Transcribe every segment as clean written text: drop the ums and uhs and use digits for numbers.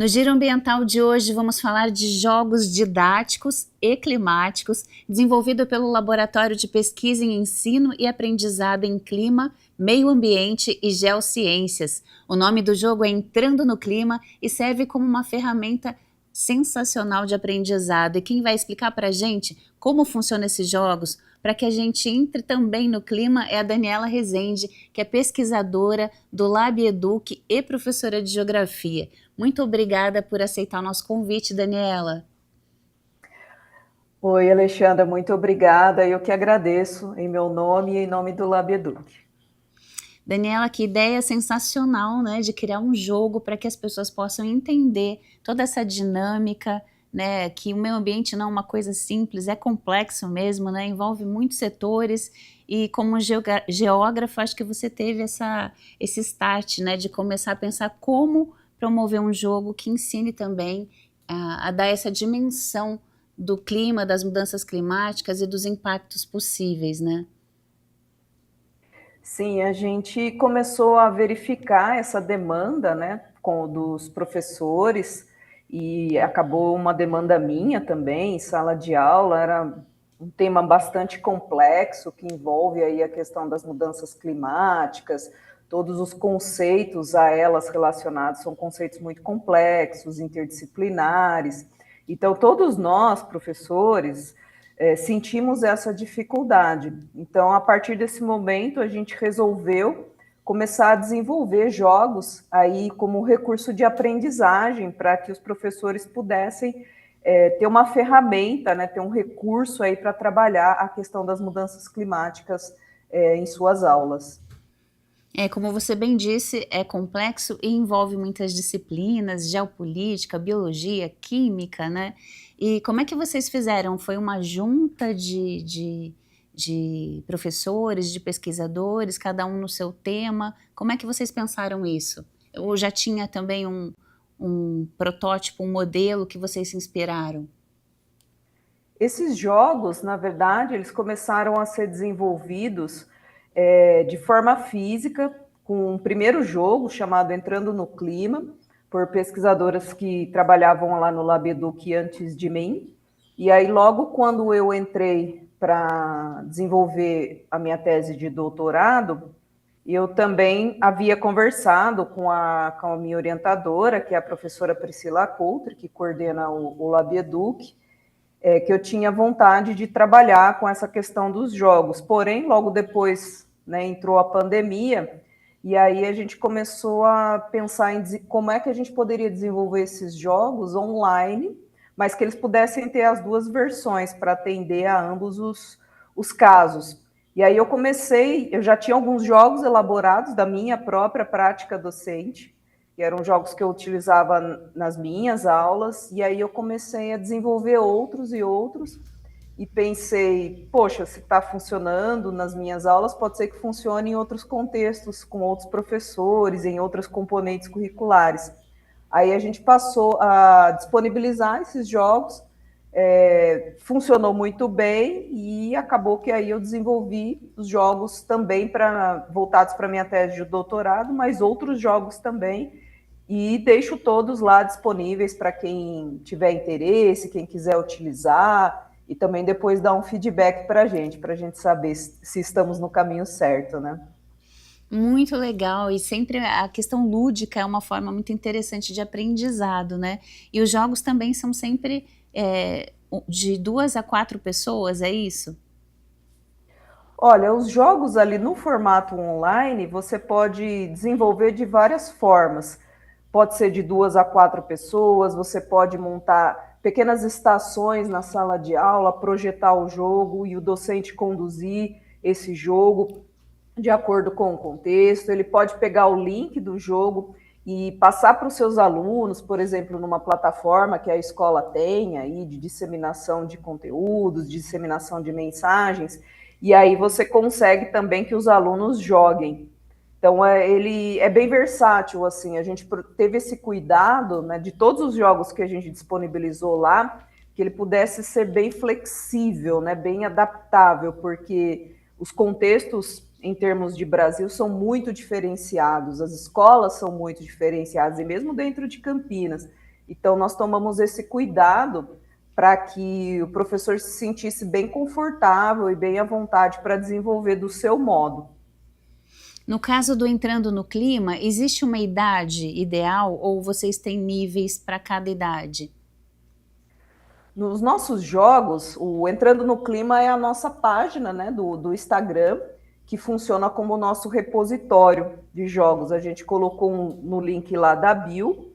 No Giro Ambiental de hoje vamos falar de jogos didáticos e climáticos, desenvolvido pelo Laboratório de Pesquisa em Ensino e Aprendizado em Clima, Meio Ambiente e Geociências. O nome do jogo é Entrando no Clima e serve como uma ferramenta sensacional de aprendizado. E quem vai explicar para a gente como funcionam esses jogos, para que a gente entre também no clima, é a Daniela Rezende, que é pesquisadora do LabEduc e professora de Geografia. Muito obrigada por aceitar o nosso convite, Daniela. Oi, Alexandra, muito obrigada. Eu que agradeço em meu nome e em nome do LabEduc. Daniela, que ideia sensacional, né, de criar um jogo para que as pessoas possam entender toda essa dinâmica, né, que o meio ambiente não é uma coisa simples, é complexo mesmo, né, envolve muitos setores e como geógrafo, acho que você teve esse start, né, de começar a pensar como promover um jogo que ensine também a dar essa dimensão do clima, das mudanças climáticas e dos impactos possíveis, né? Sim, a gente começou a verificar essa demanda, né, dos professores e acabou uma demanda minha também, em sala de aula, era um tema bastante complexo que envolve aí a questão das mudanças climáticas, todos os conceitos a elas relacionados são conceitos muito complexos, interdisciplinares. Então, todos nós, professores, sentimos essa dificuldade. Então, a partir desse momento, a gente resolveu começar a desenvolver jogos aí como recurso de aprendizagem para que os professores pudessem ter uma ferramenta, né, ter um recurso aí para trabalhar a questão das mudanças climáticas em suas aulas. Como você bem disse, é complexo e envolve muitas disciplinas, geopolítica, biologia, química, né? E como é que vocês fizeram? Foi uma junta de professores, de pesquisadores, cada um no seu tema? Como é que vocês pensaram isso? Ou já tinha também um protótipo, um modelo que vocês se inspiraram? Esses jogos, na verdade, eles começaram a ser desenvolvidos de forma física, com um primeiro jogo chamado Entrando no Clima, por pesquisadoras que trabalhavam lá no LabEduc antes de mim. E aí, logo quando eu entrei para desenvolver a minha tese de doutorado, eu também havia conversado com a minha orientadora, que é a professora Priscila Coulter, que coordena o LabEduc, que eu tinha vontade de trabalhar com essa questão dos jogos. Porém, logo depois, né, entrou a pandemia, e aí a gente começou a pensar em como é que a gente poderia desenvolver esses jogos online, mas que eles pudessem ter as duas versões para atender a ambos os casos. E aí eu já tinha alguns jogos elaborados da minha própria prática docente, que eram jogos que eu utilizava nas minhas aulas, e aí eu comecei a desenvolver outros e outros, e pensei, poxa, se está funcionando nas minhas aulas, pode ser que funcione em outros contextos, com outros professores, em outras componentes curriculares. Aí a gente passou a disponibilizar esses jogos, funcionou muito bem e acabou que aí eu desenvolvi os jogos também voltados para a minha tese de doutorado, mas outros jogos também, e deixo todos lá disponíveis para quem tiver interesse, quem quiser utilizar, e também depois dar um feedback para a gente saber se estamos no caminho certo, né? Muito legal, e sempre a questão lúdica é uma forma muito interessante de aprendizado, né? E os jogos também são sempre de 2 a 4 pessoas, é isso? Olha, os jogos ali no formato online, você pode desenvolver de várias formas. Pode ser de 2 a 4 pessoas, você pode montar pequenas estações na sala de aula, projetar o jogo e o docente conduzir esse jogo de acordo com o contexto. Ele pode pegar o link do jogo e passar para os seus alunos, por exemplo, numa plataforma que a escola tem aí de disseminação de conteúdos, de disseminação de mensagens, e aí você consegue também que os alunos joguem. Então, ele é bem versátil, assim, a gente teve esse cuidado, né, de todos os jogos que a gente disponibilizou lá, que ele pudesse ser bem flexível, né, bem adaptável, porque os contextos em termos de Brasil são muito diferenciados, as escolas são muito diferenciadas, e mesmo dentro de Campinas. Então, nós tomamos esse cuidado para que o professor se sentisse bem confortável e bem à vontade para desenvolver do seu modo. No caso do Entrando no Clima, existe uma idade ideal ou vocês têm níveis para cada idade? Nos nossos jogos, o Entrando no Clima é a nossa página, né, do Instagram, que funciona como o nosso repositório de jogos. A gente colocou no link lá da bio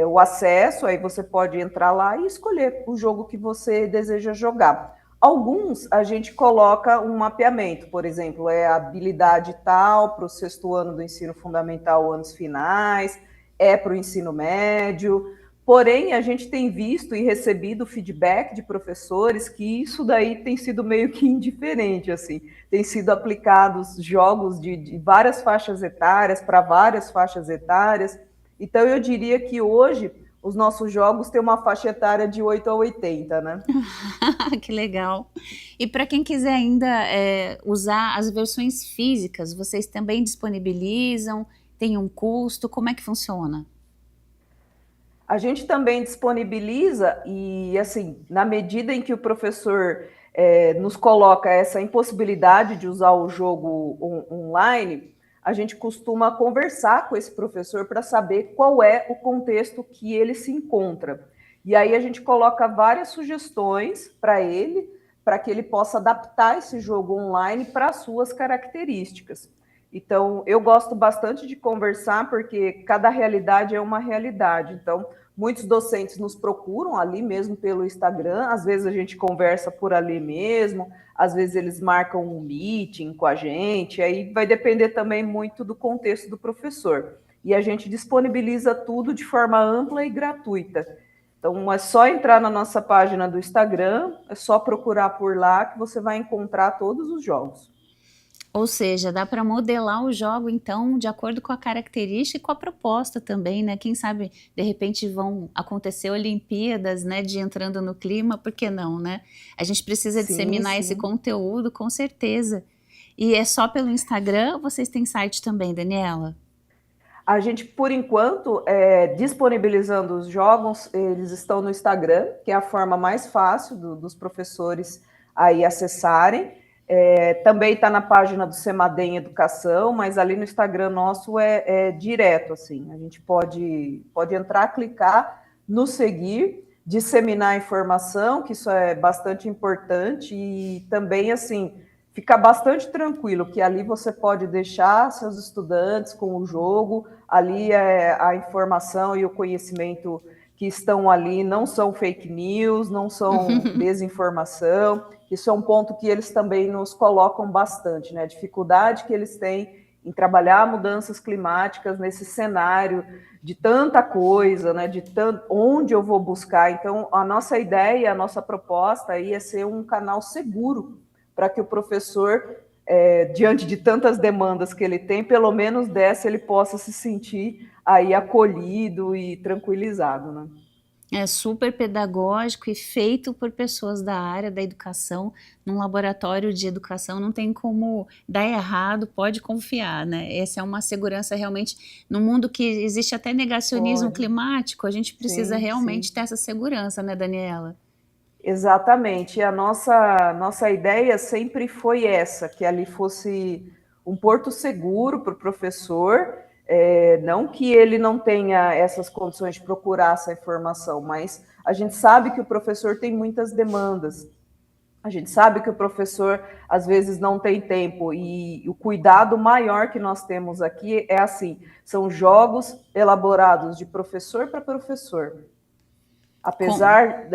o acesso, aí você pode entrar lá e escolher o jogo que você deseja jogar. Alguns a gente coloca um mapeamento, por exemplo, é a habilidade tal para o sexto ano do ensino fundamental, anos finais, é para o ensino médio. Porém, a gente tem visto e recebido feedback de professores que isso daí tem sido meio que indiferente, assim. Tem sido aplicados jogos de várias faixas etárias, para várias faixas etárias. Então, eu diria que hoje os nossos jogos têm uma faixa etária de 8 a 80, né? Que legal! E para quem quiser ainda usar as versões físicas, vocês também disponibilizam? Tem um custo? Como é que funciona? A gente também disponibiliza e, assim, na medida em que o professor nos coloca essa impossibilidade de usar o jogo online, a gente costuma conversar com esse professor para saber qual é o contexto que ele se encontra. E aí a gente coloca várias sugestões para que ele possa adaptar esse jogo online para as suas características. Então, eu gosto bastante de conversar, porque cada realidade é uma realidade. Então, muitos docentes nos procuram ali mesmo pelo Instagram, às vezes a gente conversa por ali mesmo, às vezes eles marcam um meeting com a gente, aí vai depender também muito do contexto do professor. E a gente disponibiliza tudo de forma ampla e gratuita. Então, é só entrar na nossa página do Instagram, é só procurar por lá que você vai encontrar todos os jogos. Ou seja, dá para modelar o jogo, então, de acordo com a característica e com a proposta também, né? Quem sabe, de repente, vão acontecer Olimpíadas, né? De Entrando no Clima, por que não, né? A gente precisa Sim, disseminar esse sim. conteúdo, com certeza. E é só pelo Instagram ou vocês têm site também, Daniela? A gente, por enquanto, disponibilizando os jogos, eles estão no Instagram, que é a forma mais fácil dos professores aí acessarem. Também está na página do Semadem Educação, mas ali no Instagram nosso é direto, assim. A gente pode entrar, clicar no seguir, disseminar a informação, que isso é bastante importante, e também, assim, ficar bastante tranquilo, que ali você pode deixar seus estudantes com o jogo, ali a informação e o conhecimento que estão ali não são fake news, não são desinformação. Isso é um ponto que eles também nos colocam bastante, né? A dificuldade que eles têm em trabalhar mudanças climáticas nesse cenário de tanta coisa, né? Onde eu vou buscar. Então, a nossa ideia, a nossa proposta aí é ser um canal seguro para que o professor, diante de tantas demandas que ele tem, pelo menos dessa ele possa se sentir aí acolhido e tranquilizado, né? É super pedagógico e feito por pessoas da área da educação, num laboratório de educação, não tem como dar errado, pode confiar, né? Essa é uma segurança realmente, no mundo que existe até negacionismo Pode. climático, a gente precisa Sim, realmente sim. ter essa segurança, né, Daniela? Exatamente. E a nossa ideia sempre foi essa, que ali fosse um porto seguro para o professor, não que ele não tenha essas condições de procurar essa informação, mas a gente sabe que o professor tem muitas demandas. A gente sabe que o professor às vezes não tem tempo, e o cuidado maior que nós temos aqui é assim, são jogos elaborados de professor para professor. Com, Apesar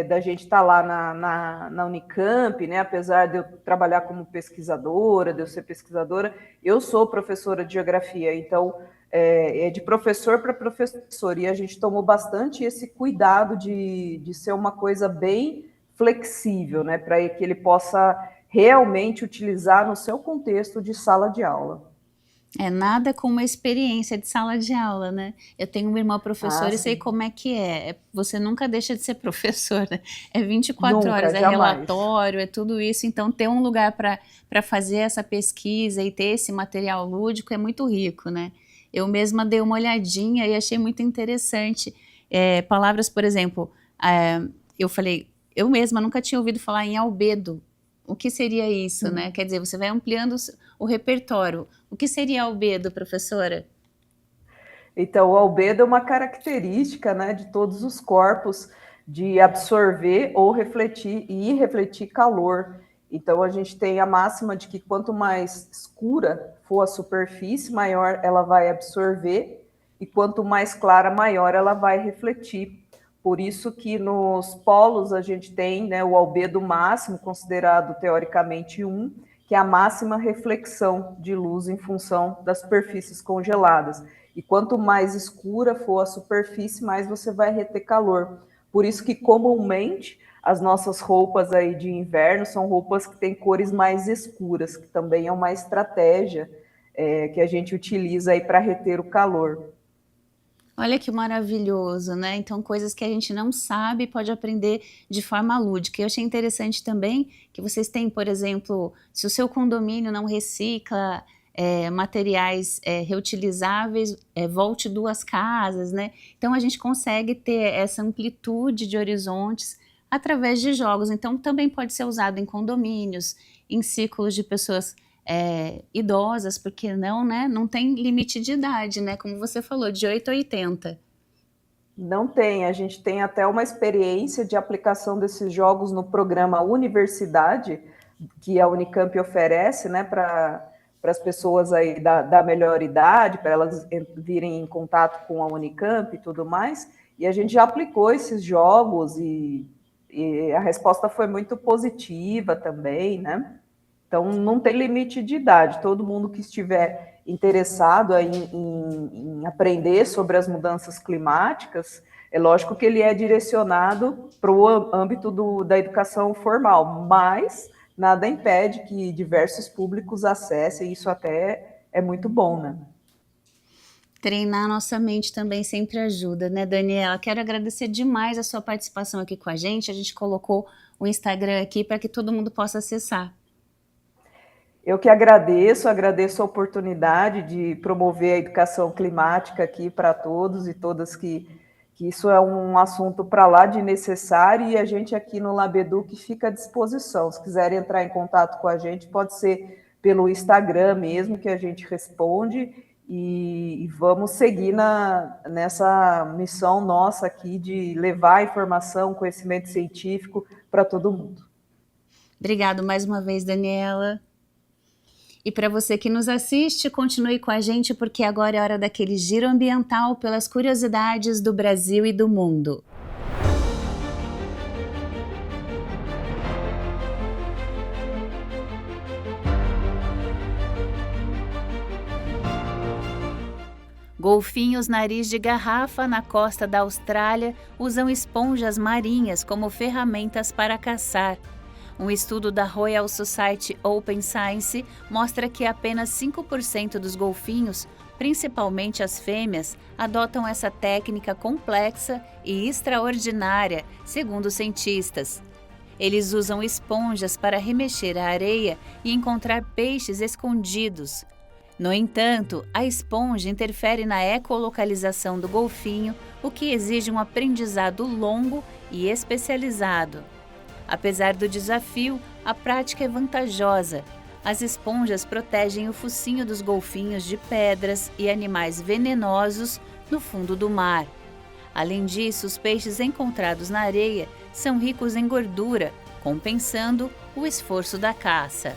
da gente estar lá na Unicamp, né, apesar de eu trabalhar como pesquisadora, de eu ser pesquisadora, eu sou professora de geografia, então é de professor para professor, e a gente tomou bastante esse cuidado de ser uma coisa bem flexível, né, para que ele possa realmente utilizar no seu contexto de sala de aula. É nada como uma experiência de sala de aula, né? Eu tenho uma irmã Ah, professora e sei sim. como é que é. Você nunca deixa de ser professor, né? É 24 horas, Nunca, é jamais. relatório, é tudo isso. Então, ter um lugar para fazer essa pesquisa e ter esse material lúdico é muito rico, né? Eu mesma dei uma olhadinha e achei muito interessante. palavras, por exemplo, eu falei, eu mesma nunca tinha ouvido falar em albedo. O que seria isso, né? Quer dizer, você vai ampliando o repertório. O que seria albedo, professora? Então, o albedo é uma característica, né, de todos os corpos de absorver ou refletir e refletir calor. Então, a gente tem a máxima de que quanto mais escura for a superfície, maior ela vai absorver, e quanto mais clara, maior ela vai refletir. Por isso que nos polos a gente tem, né, o albedo máximo, considerado teoricamente 1, que é a máxima reflexão de luz em função das superfícies congeladas. E quanto mais escura for a superfície, mais você vai reter calor. Por isso que comumente as nossas roupas aí de inverno são roupas que têm cores mais escuras, que também é uma estratégia que a gente utiliza aí para reter o calor. Olha que maravilhoso, né? Então, coisas que a gente não sabe pode aprender de forma lúdica. Eu achei interessante também que vocês têm, por exemplo, se o seu condomínio não recicla materiais reutilizáveis, volte 2 casas, né? Então, a gente consegue ter essa amplitude de horizontes através de jogos. Então, também pode ser usado em condomínios, em círculos de pessoas idosas, porque não, né? Não tem limite de idade, né? Como você falou, de 8 a 80. Não tem, a gente tem até uma experiência de aplicação desses jogos no programa Universidade, que a Unicamp oferece, né, para as pessoas aí da melhor idade, para elas virem em contato com a Unicamp e tudo mais, e a gente já aplicou esses jogos e a resposta foi muito positiva também, né? Então, não tem limite de idade. Todo mundo que estiver interessado em aprender sobre as mudanças climáticas, é lógico que ele é direcionado para o âmbito da educação formal, mas nada impede que diversos públicos acessem, isso até é muito bom, né? Treinar nossa mente também sempre ajuda, né, Daniela? Quero agradecer demais a sua participação aqui com a gente colocou o Instagram aqui para que todo mundo possa acessar. Eu que agradeço a oportunidade de promover a educação climática aqui para todos e todas que isso é um assunto para lá de necessário e a gente aqui no Labeduc fica à disposição. Se quiserem entrar em contato com a gente, pode ser pelo Instagram mesmo que a gente responde e vamos seguir nessa missão nossa aqui de levar informação, conhecimento científico para todo mundo. Obrigado mais uma vez, Daniela. E para você que nos assiste, continue com a gente porque agora é hora daquele giro ambiental pelas curiosidades do Brasil e do mundo. Golfinhos nariz de garrafa na costa da Austrália usam esponjas marinhas como ferramentas para caçar. Um estudo da Royal Society Open Science mostra que apenas 5% dos golfinhos, principalmente as fêmeas, adotam essa técnica complexa e extraordinária, segundo os cientistas. Eles usam esponjas para remexer a areia e encontrar peixes escondidos. No entanto, a esponja interfere na ecolocalização do golfinho, o que exige um aprendizado longo e especializado. Apesar do desafio, a prática é vantajosa. As esponjas protegem o focinho dos golfinhos de pedras e animais venenosos no fundo do mar. Além disso, os peixes encontrados na areia são ricos em gordura, compensando o esforço da caça.